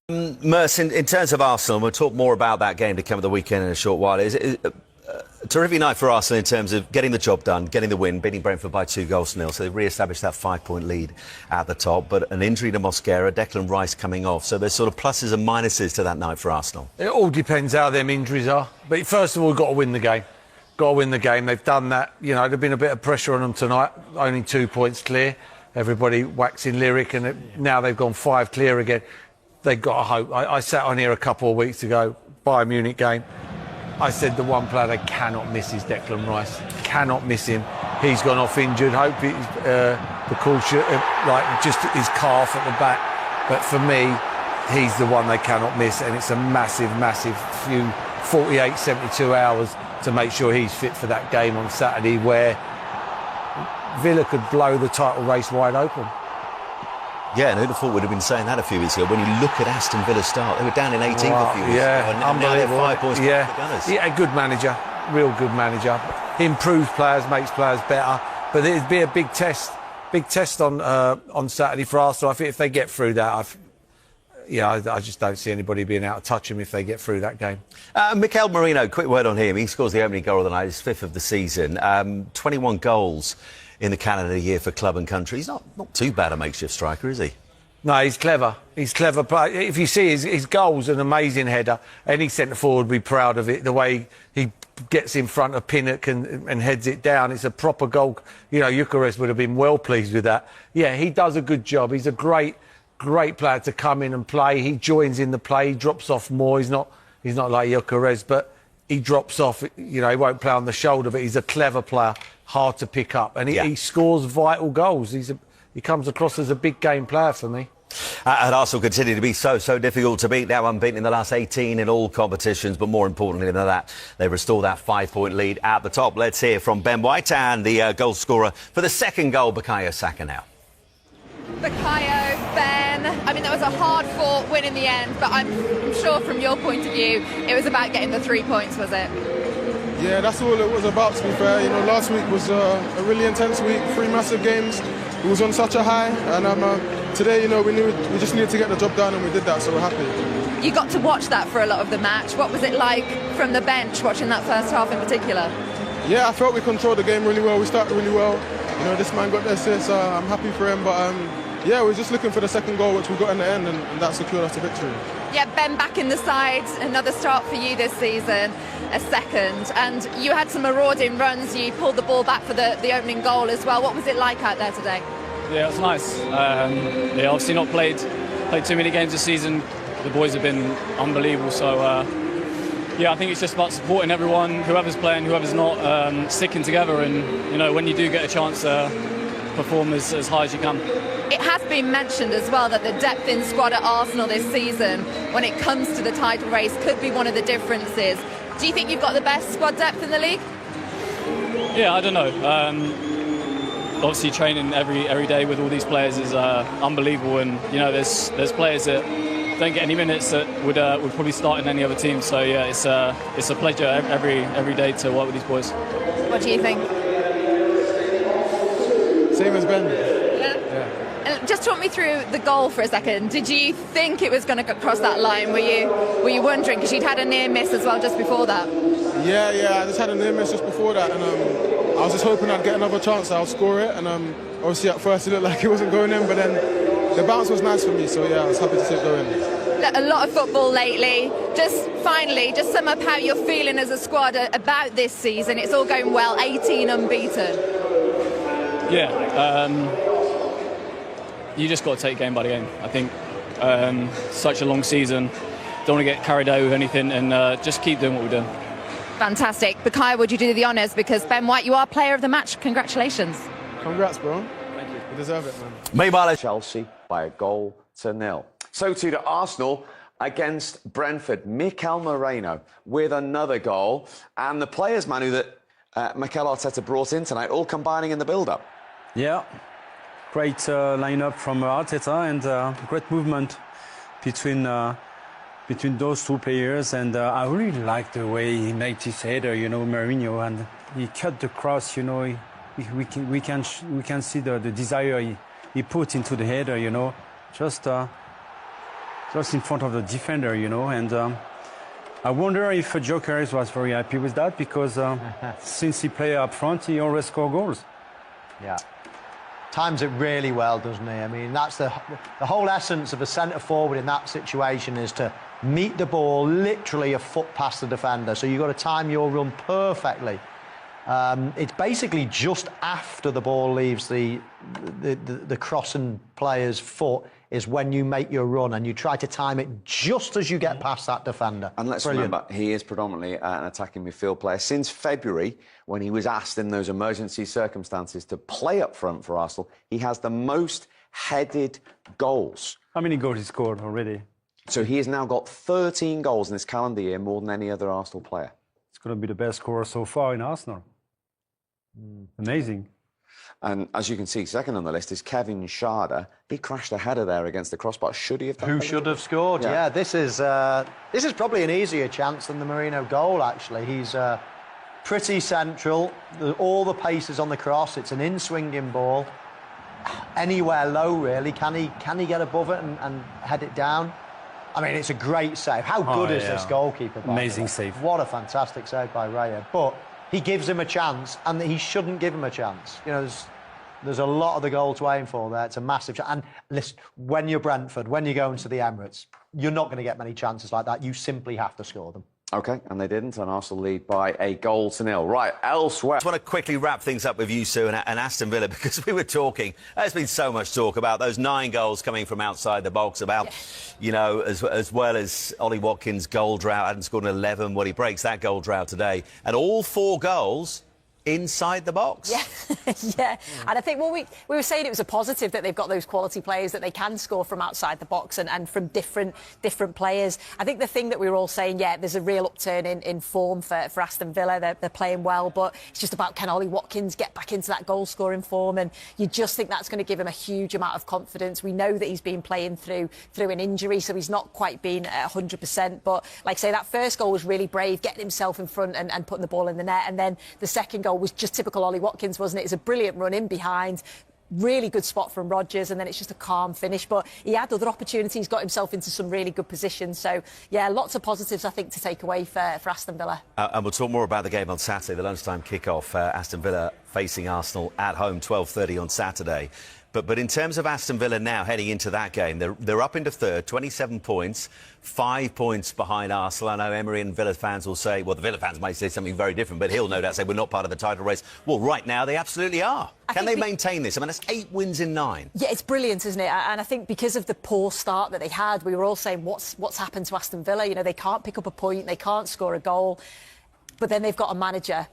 Merce, in terms of Arsenal, we'll talk more about that game to come at the weekend in a short while. Is it a terrific night for Arsenal in terms of getting the job done, getting the win, beating Brentford by 2-0, so they've re-established that 5-point lead at the top. But an injury to Mosquera, Declan Rice coming off, so there's sort of pluses and minuses to that night for Arsenal. It all depends how them injuries are. But first of all, we've got to win the game. Got to win the game. They've done that. You know, there's been a bit of pressure on them tonight. Only 2 points clear. Everybody waxing lyric, and now they've gone 5 clear again. They've got to hope. I sat on here a couple of weeks ago, Bayern Munich game. I said the one player they cannot miss is Declan Rice. Cannot miss him. He's gone off injured. Hope he's the caution, like just his calf at the back. But for me, he's the one they cannot miss, and it's a massive, massive 48, 72 hours to make sure he's fit for that game on Saturday, where Villa could blow the title race wide open. Yeah, and who'd have thought we'd have been saying that a few weeks ago? When you look at Aston Villa start, they were down in 18th a few weeks ago, and now they're 5 points behind the Gunners. Yeah, good manager, real good manager. He improves players, makes players better. But it'd be a big test on Saturday for Arsenal. I think if they get through that, I just don't see anybody being able to touch him if they get through that game. Mikel Merino, quick word on him. He scores the opening goal of the night, his 5th of the season. 21 goals in the calendar year for club and country. He's not too bad a makeshift striker, is he? No, he's clever. He's clever. But if you see his goal's an amazing header. Any centre-forward would be proud of it. The way he gets in front of Pinnock and heads it down. It's a proper goal. You know, Eucharist would have been well pleased with that. Yeah, he does a good job. He's a great player to come in and play. He joins in the play. He drops off more. He's not like Eucharist, but he drops off. You know, he won't play on the shoulder, but he's a clever player, hard to pick up, and he scores vital goals. He comes across as a big game player for me. And Arsenal continue to be so difficult to beat. Now unbeaten in the last 18 in all competitions, but more importantly than that, they restore that 5-point lead at the top. Let's hear from Ben White and the goal scorer for the second goal, Bukayo Saka now. Bukayo, Ben, I mean, that was a hard-fought win in the end, but I'm sure from your point of view, it was about getting the 3 points, was it? Yeah, that's all it was about, to be fair. You know, last week was a really intense week, 3 massive games. It was on such a high, and today, you know, we just needed to get the job done, and we did that, so we're happy. You got to watch that for a lot of the match. What was it like from the bench, watching that first half in particular? Yeah, I felt we controlled the game really well. We started really well. You know, this man got the assist, I'm happy for him, but yeah, we're just looking for the second goal, which we got in the end, and that secured us the victory. Yeah, Ben back in the side, another start for you this season, a second, and you had some marauding runs. You pulled the ball back for the opening goal as well. What was it like out there today? Yeah, it was nice. Yeah, obviously not played too many games this season. The boys have been unbelievable, so yeah, I think it's just about supporting everyone, whoever's playing, whoever's not, sticking together, and you know, when you do get a chance to perform as high as you can. It has been mentioned as well that the depth in squad at Arsenal this season, when it comes to the title race, could be one of the differences. Do you think you've got the best squad depth in the league? Yeah, I don't know. Obviously, training every day with all these players is unbelievable, and you know, there's players that don't get any minutes that would probably start in any other team. So yeah, it's a pleasure every day to work with these boys. What do you think? Same as Ben. Yeah. And just talk me through the goal for a second. Did you think it was going to cross that line? Were you wondering, because you'd had a near miss as well just before that? Yeah, I just had a near miss just before that, and I was just hoping I'd get another chance. I'll score it, and obviously at first it looked like it wasn't going in, but then the bounce was nice for me, so yeah, I was happy to see it go in. A lot of football lately. Just finally, just sum up how you're feeling as a squad about this season. It's all going well, 18 unbeaten. Yeah, you just got to take game by the game. I think such a long season, don't want to get carried away with anything, and just keep doing what we're doing. Fantastic. Bukayo, would you do the honours? Because Ben White, you are player of the match. Congratulations. Congrats, bro. Thank you. You deserve it, man. Meanwhile, Chelsea by 1-0. So too to Arsenal against Brentford. Mikel Merino with another goal, and the players, Manu, that Mikel Arteta brought in tonight, all combining in the build-up. Yeah, great lineup from Arteta, and great movement between those two players, and I really like the way he made his header, you know, Mourinho, and he cut the cross, you know. We can see the desire he put into the header, you know. Just just in front of the defender, you know. And I wonder if Gyökeres was very happy with that, because since he played up front, he always scored goals. Yeah. Times it really well, doesn't he? I mean, that's the whole essence of a centre forward in that situation, is to meet the ball literally a foot past the defender. So you've got to time your run perfectly. It's basically just after the ball leaves the crossing player's foot is when you make your run, and you try to time it just as you get past that defender. And let's remember, he is predominantly an attacking midfield player. Since February, when he was asked in those emergency circumstances to play up front for Arsenal, he has the most headed goals. How many goals he scored already? So he has now got 13 goals in this calendar year, more than any other Arsenal player. It's going to be the best scorer so far in Arsenal. Amazing. And as you can see, second on the list is Kevin Schade. He crashed a header there against the crossbar. Should he have done? Who should have scored? Yeah, this is probably an easier chance than the Marino goal, actually. He's pretty central. All the pace is on the cross. It's an in-swinging ball. Anywhere low, really. Can he get above it and head it down? I mean, it's a great save. How good is this goalkeeper? Amazing save. What a fantastic save by Raya. But he gives him a chance, and he shouldn't give him a chance. You know, there's a lot of the goal to aim for there. It's a massive chance. And listen, when you're Brentford, when you go into the Emirates, you're not going to get many chances like that. You simply have to score them. OK, and they didn't, and Arsenal lead by 1-0. Right, elsewhere. I just want to quickly wrap things up with you, Sue, and Aston Villa, because we were talking, there's been so much talk about those 9 goals coming from outside the box, about, you know, as well as Ollie Watkins' goal drought, hadn't scored an 11, well, he breaks that goal drought today, and all 4 goals inside the box. Yeah, and I think we were saying it was a positive that they've got those quality players, that they can score from outside the box and from different players. I think the thing that we were all saying, there's a real upturn in form for Aston Villa. They're playing well, but it's just about, can Ollie Watkins get back into that goal-scoring form? And you just think that's going to give him a huge amount of confidence. We know that he's been playing through an injury, so he's not quite been at 100%. But like I say, that first goal was really brave, getting himself in front and putting the ball in the net. And then the second goal was just typical Ollie Watkins, wasn't it? It's a brilliant run in behind, really good spot from Rodgers, and then it's just a calm finish. But he had other opportunities, got himself into some really good positions. So, yeah, lots of positives, I think, to take away for Aston Villa. And we'll talk more about the game on Saturday, the lunchtime kick-off. Aston Villa facing Arsenal at home, 12:30 on Saturday. But in terms of Aston Villa now heading into that game, they're up into third, 27 points, 5 points behind Arsenal. I know Emery and Villa fans will say, well, the Villa fans might say something very different, but he'll no doubt say we're not part of the title race. Well, right now they absolutely are. Can they maintain this? I mean, that's 8 wins in 9. Yeah, it's brilliant, isn't it? And I think because of the poor start that they had, we were all saying, what's happened to Aston Villa? You know, they can't pick up a point, they can't score a goal. But then they've got a manager,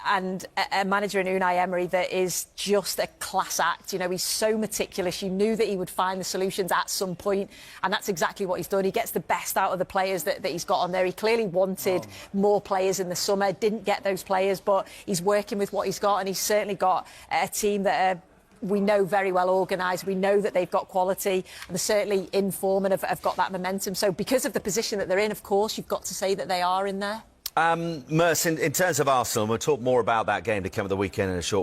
and a manager in Unai Emery that is just a class act. You know, he's so meticulous. You knew that he would find the solutions at some point, and that's exactly what he's done. He gets the best out of the players that he's got on there. He clearly wanted more players in the summer, didn't get those players, but he's working with what he's got, and he's certainly got a team that are, we know, very well organised. We know that they've got quality, and they're certainly in form and have got that momentum. So because of the position that they're in, of course, you've got to say that they are in there. Merce, in terms of Arsenal, we'll talk more about that game to come at the weekend in a short